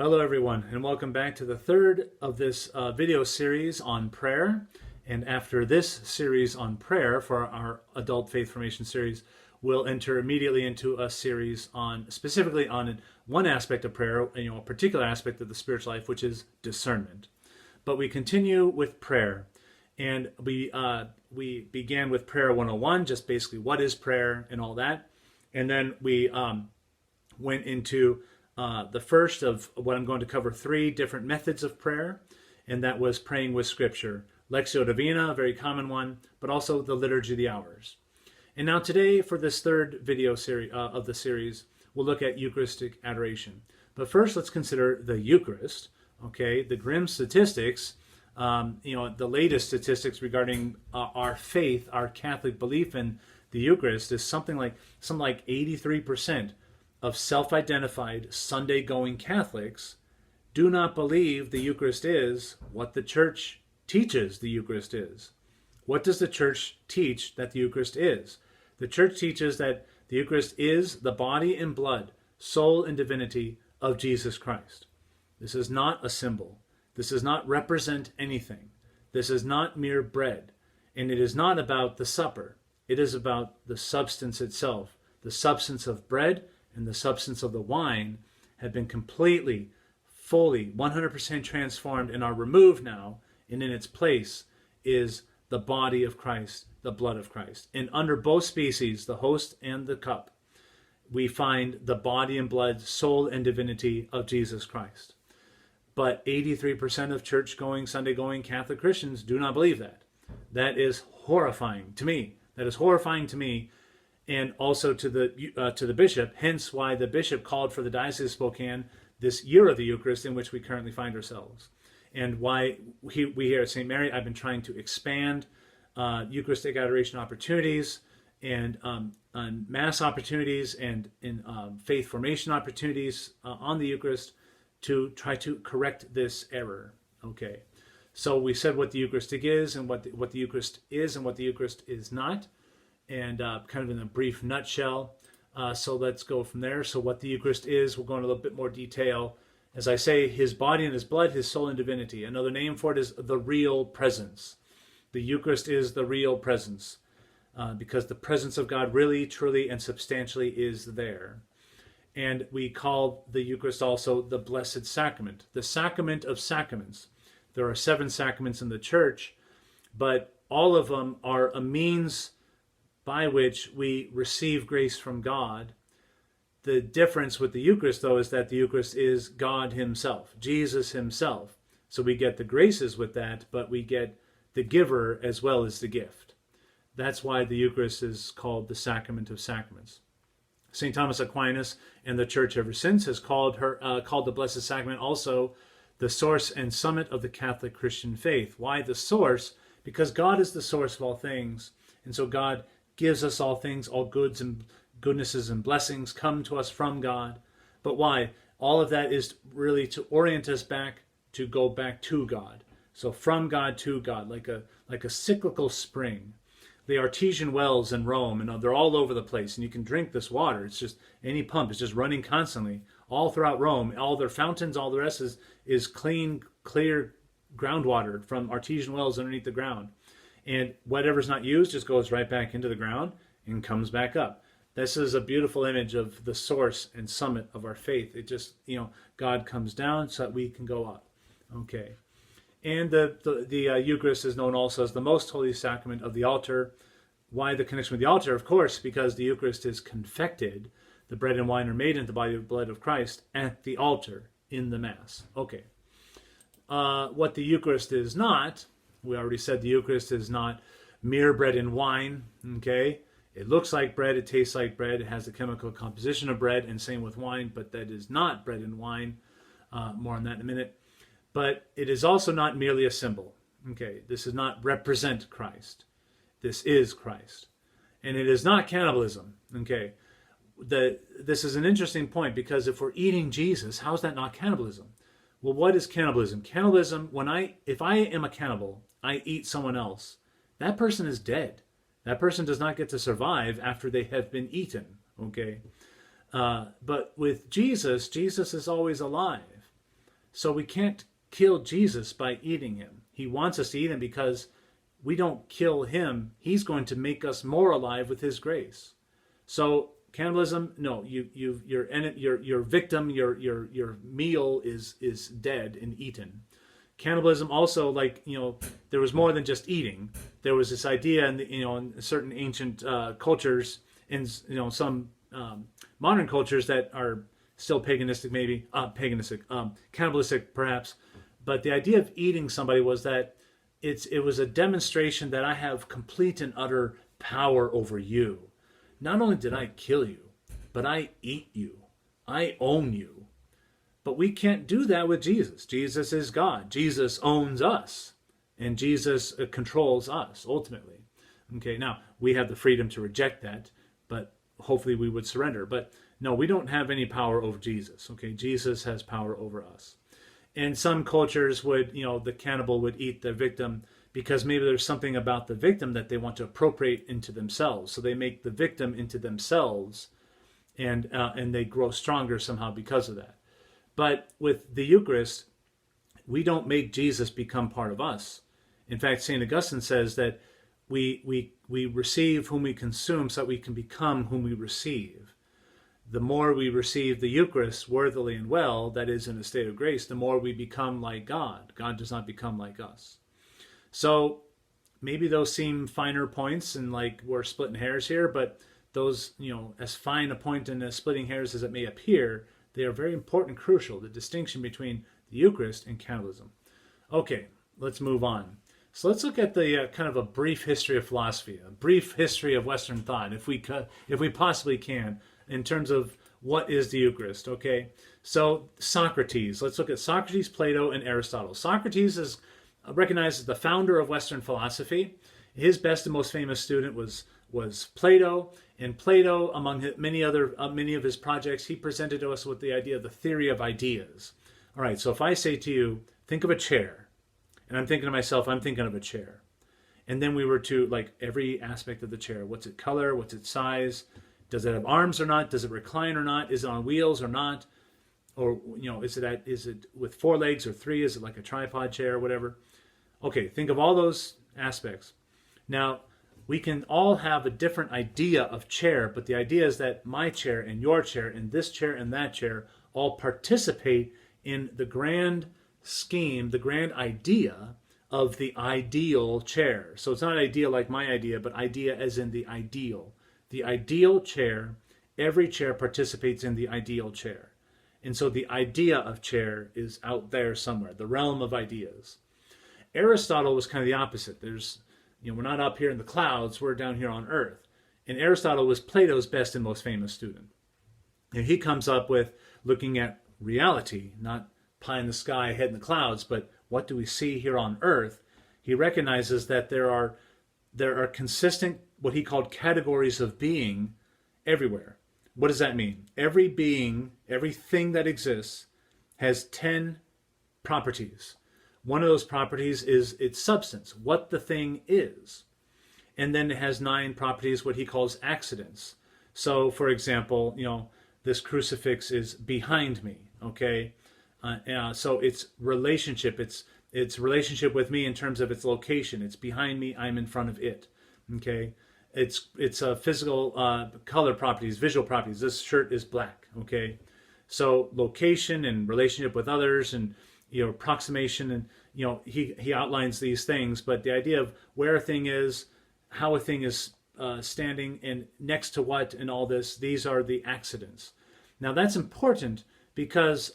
Hello everyone, and welcome back to the third of this video series on prayer. And after this series on prayer for our adult faith formation series, we'll enter immediately into a series on specifically on one aspect of prayer, a particular aspect of the spiritual life, which is discernment. But we continue with prayer, and we began with prayer 101, just basically what is prayer and all that, and then we went into the first of what I'm going to cover, three different methods of prayer, and that was praying with Scripture. Lectio Divina, a very common one, but also the Liturgy of the Hours. And now today, for this third video series of the series, we'll look at Eucharistic Adoration. But first, let's consider the Eucharist. Okay, the grim statistics, the latest statistics regarding our faith, our Catholic belief in the Eucharist is something like 83% of self-identified Sunday-going Catholics do not believe the Eucharist is what the Church teaches the Eucharist is. What does the Church teach that the Eucharist is? The Church teaches that the Eucharist is the body and blood, soul and divinity of Jesus Christ. This is not a symbol. This does not represent anything. This is not mere bread. And it is not about the supper. It is about the substance itself. The substance of bread and the substance of the wine have been completely, fully, 100% transformed and are removed now, and in its place is the body of Christ, the blood of Christ. And under both species, the host and the cup, we find the body and blood, soul and divinity of Jesus Christ. But 83% of church-going, Sunday-going Catholic Christians do not believe that. That is horrifying to me. That is horrifying to me, and also to the bishop, hence why the bishop called for the Diocese of Spokane this year of the Eucharist in which we currently find ourselves. And why we here at St. Mary, I've been trying to expand Eucharistic adoration opportunities and Mass opportunities and in faith formation opportunities on the Eucharist to try to correct this error. Okay, so we said what the Eucharistic is and what the Eucharist is and what the Eucharist is not, and kind of in a brief nutshell. So let's go from there. So what the Eucharist is, we'll go into a little bit more detail. As I say, his body and his blood, his soul and divinity. Another name for it is the real presence. The Eucharist is the real presence because the presence of God really, truly, and substantially is there. And we call the Eucharist also the Blessed Sacrament, the Sacrament of Sacraments. There are 7 sacraments in the Church, but all of them are a means by which we receive grace from God. The difference with the Eucharist, though, is that the Eucharist is God himself, Jesus himself. So we get the graces with that, but we get the giver as well as the gift. That's why the Eucharist is called the Sacrament of Sacraments. St. Thomas Aquinas and the Church ever since has called the Blessed Sacrament also the source and summit of the Catholic Christian faith. Why the source? Because God is the source of all things, and so God gives us all things, all goods and goodnesses and blessings come to us from God. But why? All of that is really to orient us back, to go back to God. So from God to God, like a cyclical spring. The artesian wells in Rome, and they're all over the place, and you can drink this water. It's just any pump is just running constantly all throughout Rome. All their fountains, all the rest is clean, clear groundwater from artesian wells underneath the ground. And whatever's not used just goes right back into the ground and comes back up. This is a beautiful image of the source and summit of our faith. It just, God comes down so that we can go up. Okay. And the Eucharist is known also as the most holy sacrament of the altar. Why the connection with the altar? Of course, because the Eucharist is confected. The bread and wine are made into the body and blood of Christ at the altar in the Mass. Okay. What the Eucharist is not, we already said the Eucharist is not mere bread and wine. Okay. It looks like bread, it tastes like bread, it has the chemical composition of bread, and same with wine, but that is not bread and wine. More on that in a minute. But it is also not merely a symbol. Okay, this does not represent Christ. This is Christ. And it is not cannibalism. Okay, this is an interesting point, because if we're eating Jesus, how is that not cannibalism? Well, what is cannibalism? Cannibalism, if I am a cannibal, I eat someone else, that person is dead. That person does not get to survive after they have been eaten. Okay, but with Jesus, Jesus is always alive. So we can't kill Jesus by eating him. He wants us to eat him because we don't kill him. He's going to make us more alive with his grace. So cannibalism, no, your victim, your meal is dead and eaten. Cannibalism also, like, there was more than just eating. There was this idea in certain ancient cultures, in some modern cultures that are still paganistic, maybe cannibalistic perhaps. But the idea of eating somebody was that it was a demonstration that I have complete and utter power over you. Not only did I kill you, but I eat you. I own you. But we can't do that with Jesus. Jesus is God. Jesus owns us. And Jesus controls us, ultimately. Okay, now, we have the freedom to reject that, but hopefully we would surrender. But no, we don't have any power over Jesus. Okay, Jesus has power over us. And some cultures would, the cannibal would eat the victim because maybe there's something about the victim that they want to appropriate into themselves. So they make the victim into themselves, and they grow stronger somehow because of that. But with the Eucharist, we don't make Jesus become part of us. In fact, St. Augustine says that we receive whom we consume so that we can become whom we receive. The more we receive the Eucharist worthily and well, that is, in a state of grace, the more we become like God. God does not become like us. So maybe those seem finer points and like we're splitting hairs here, but those, as fine a point in splitting hairs as it may appear, they are very important and crucial, the distinction between the Eucharist and cannibalism. Okay, let's move on. So let's look at the kind of a brief history of philosophy, a brief history of Western thought, if we possibly can, in terms of what is the Eucharist, okay? So Socrates, let's look at Socrates, Plato, and Aristotle. Socrates is recognized as the founder of Western philosophy. His best and most famous student was Plato, and Plato, among many of his projects, he presented to us with the idea of the theory of ideas. All right, so if I say to you, think of a chair, and I'm thinking to myself, I'm thinking of a chair, and then we were to, like, every aspect of the chair, what's its color, what's its size, does it have arms or not, does it recline or not, is it on wheels or not, or, is it with 4 legs or 3, is it like a tripod chair or whatever? Okay, think of all those aspects. Now, we can all have a different idea of chair, but the idea is that my chair and your chair and this chair and that chair all participate in the grand scheme, the grand idea of the ideal chair. So it's not idea like my idea, but idea as in the ideal. The ideal chair, every chair participates in the ideal chair. And so the idea of chair is out there somewhere, the realm of ideas. Aristotle was kind of the opposite. We're not up here in the clouds, we're down here on earth. And Aristotle was Plato's best and most famous student. And he comes up with looking at reality, not pie in the sky, head in the clouds, but what do we see here on earth? He recognizes that there are consistent, what he called categories of being everywhere. What does that mean? Every being, everything that exists has 10 properties. One of those properties is its substance, what the thing is. And then it has 9 properties, what he calls accidents. So, for example, this crucifix is behind me, okay? So it's relationship, it's relationship with me in terms of its location. It's behind me, I'm in front of it, okay? It's physical color properties, visual properties. This shirt is black, okay? So location and relationship with others and approximation, and he outlines these things, but the idea of where a thing is, how a thing is standing, and next to what, and all this, these are the accidents. Now that's important because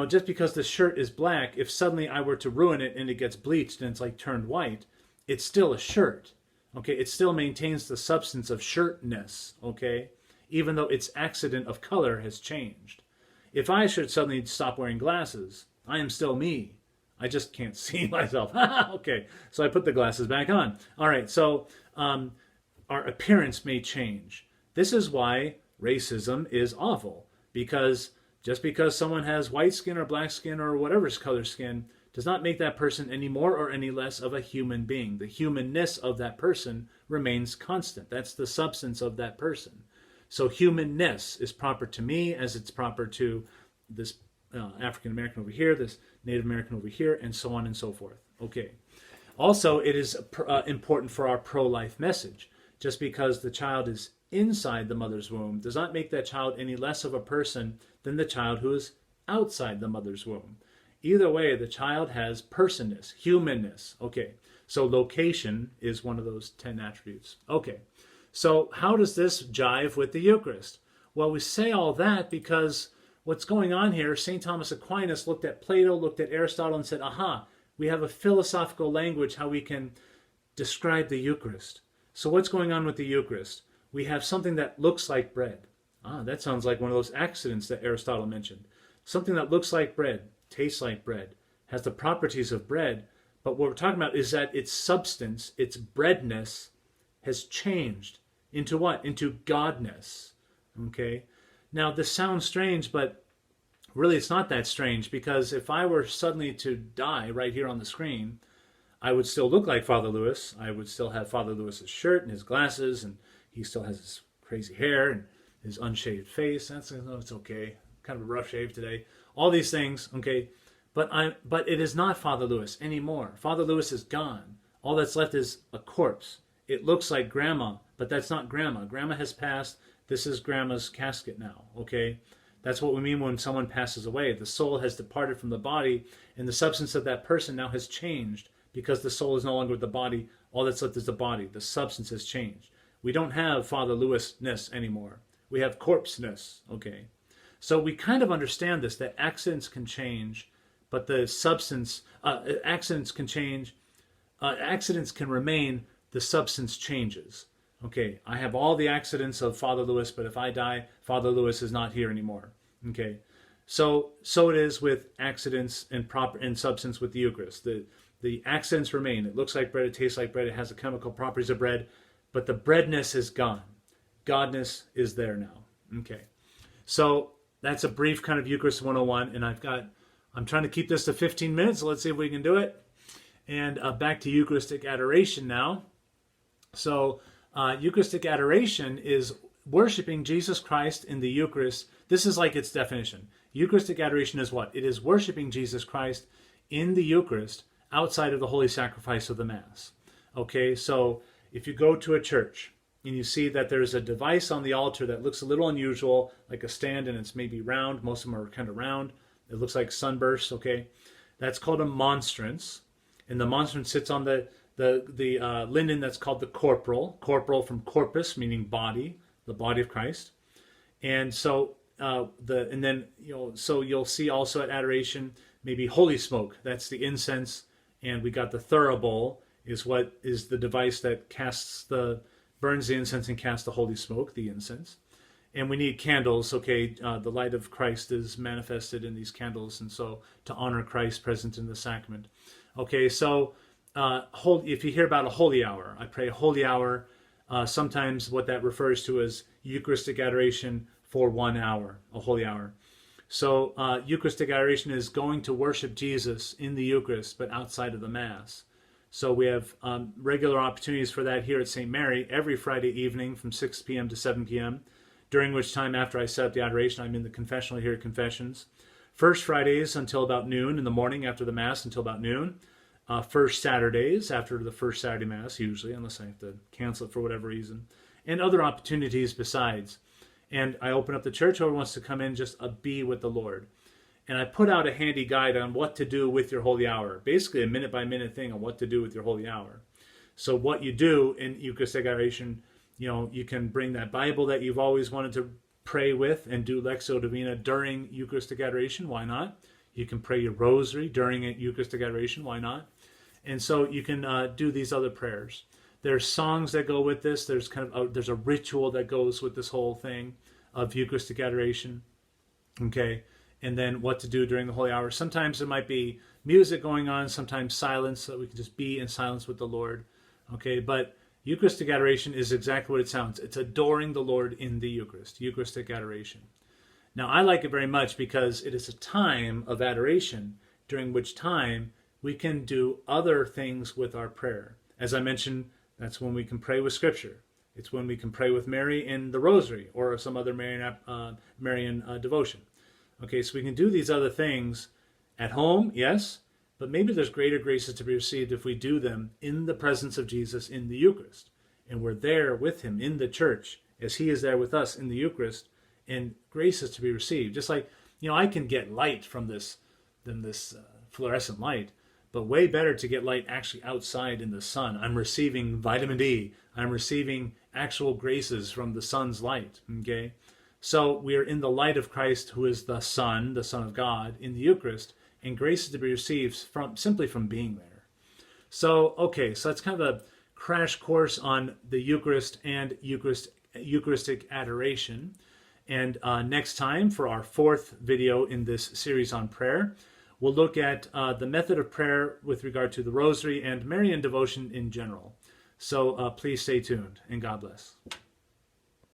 just because the shirt is black, if suddenly I were to ruin it and it gets bleached and it's like turned white, it's still a shirt. Okay, it still maintains the substance of shirtness, okay, even though its accident of color has changed. If I should suddenly stop wearing glasses, I am still me. I just can't see myself. Okay, so I put the glasses back on. All right, so our appearance may change. This is why racism is awful, because just because someone has white skin or black skin or whatever's color skin does not make that person any more or any less of a human being. The humanness of that person remains constant. That's the substance of that person. So humanness is proper to me as it's proper to this African American over here, this Native American over here, and so on and so forth. Okay. Also, it is important for our pro-life message. Just because the child is inside the mother's womb does not make that child any less of a person than the child who is outside the mother's womb. Either way, the child has personness, humanness. Okay, so location is one of those 10 attributes. Okay, so how does this jive with the Eucharist? Well, we say all that because what's going on here, St. Thomas Aquinas looked at Plato, looked at Aristotle, and said, aha, we have a philosophical language how we can describe the Eucharist. So what's going on with the Eucharist? We have something that looks like bread. Ah, that sounds like one of those accidents that Aristotle mentioned. Something that looks like bread, tastes like bread, has the properties of bread, but what we're talking about is that its substance, its breadness, has changed into what? Into godness. Okay? Now, this sounds strange, but really it's not that strange, because if I were suddenly to die right here on the screen, I would still look like Father Louis. I would still have Father Louis's shirt and his glasses, and he still has his crazy hair and his unshaved face. It's okay. Kind of a rough shave today. All these things, okay. But it is not Father Louis anymore. Father Louis is gone. All that's left is a corpse. It looks like Grandma, but that's not Grandma. Grandma has passed. This is Grandma's casket now, okay? That's what we mean when someone passes away. The soul has departed from the body, and the substance of that person now has changed because the soul is no longer with the body. All that's left is the body. The substance has changed. We don't have Father Louis-ness anymore. We have corpse-ness, okay? So we kind of understand this, that accidents can change, but the substance, accidents can change, accidents can remain, the substance changes. Okay, I have all the accidents of Father Louis, but if I die, Father Louis is not here anymore. Okay, so it is with accidents and substance with the Eucharist. The accidents remain. It looks like bread, it tastes like bread, it has the chemical properties of bread, but the breadness is gone. Godness is there now. Okay, so that's a brief kind of Eucharist 101, and I'm trying to keep this to 15 minutes, so let's see if we can do it. And back to Eucharistic Adoration now. So Eucharistic Adoration is worshiping Jesus Christ in the Eucharist. This is like its definition. Eucharistic Adoration is what? It is worshiping Jesus Christ in the Eucharist outside of the holy sacrifice of the Mass. Okay, so if you go to a church and you see that there's a device on the altar that looks a little unusual, like a stand, and it's maybe round. Most of them are kind of round. It looks like sunbursts, okay? That's called a monstrance. And the monstrance sits on the linden that's called the corporal from corpus, meaning body, the body of Christ. And so so you'll see also at adoration maybe holy smoke. That's the incense, and we got the thurible is what is the device that burns the incense and casts the holy smoke, the incense. And we need candles. Okay, the light of Christ is manifested in these candles, and so to honor Christ present in the sacrament. Okay, so if you hear about a holy hour, I pray a holy hour. Sometimes what that refers to is Eucharistic Adoration for 1 hour, a holy hour. So Eucharistic Adoration is going to worship Jesus in the Eucharist, but outside of the Mass. So we have regular opportunities for that here at St. Mary every Friday evening from 6 p.m. to 7 p.m., during which time after I set up the adoration, I'm in the confessional here at Confessions. First Fridays until about noon, in the morning after the Mass until about noon. First Saturdays after the first Saturday Mass, usually, unless I have to cancel it for whatever reason. And other opportunities besides. And I open up the church, whoever wants to come in, just be with the Lord. And I put out a handy guide on what to do with your holy hour. Basically a minute-by-minute thing on what to do with your holy hour. So what you do in Eucharistic Adoration, you can bring that Bible that you've always wanted to pray with and do Lectio Divina during Eucharistic Adoration. Why not? You can pray your rosary during Eucharistic Adoration. Why not? And so you can do these other prayers. There's songs that go with this. There's there's a ritual that goes with this whole thing of Eucharistic Adoration. Okay, and then what to do during the holy hour. Sometimes there might be music going on. Sometimes silence, so that we can just be in silence with the Lord. Okay, but Eucharistic Adoration is exactly what it sounds. It's adoring the Lord in the Eucharist. Eucharistic Adoration. Now, I like it very much because it is a time of adoration during which time we can do other things with our prayer. As I mentioned, that's when we can pray with Scripture. It's when we can pray with Mary in the Rosary or some other Marian devotion. Okay, so we can do these other things at home, yes, but maybe there's greater graces to be received if we do them in the presence of Jesus in the Eucharist. And we're there with him in the church as he is there with us in the Eucharist, and graces to be received. Just like, I can get light from this fluorescent light, but way better to get light actually outside in the sun. I'm receiving vitamin D. I'm receiving actual graces from the sun's light, okay? So we are in the light of Christ, who is the Son of God, in the Eucharist, and graces to be received simply from being there. So, okay, so that's kind of a crash course on the Eucharist and Eucharistic Adoration. And next time, for our fourth video in this series on prayer, we'll look at the method of prayer with regard to the Rosary and Marian devotion in general. So please stay tuned, and God bless.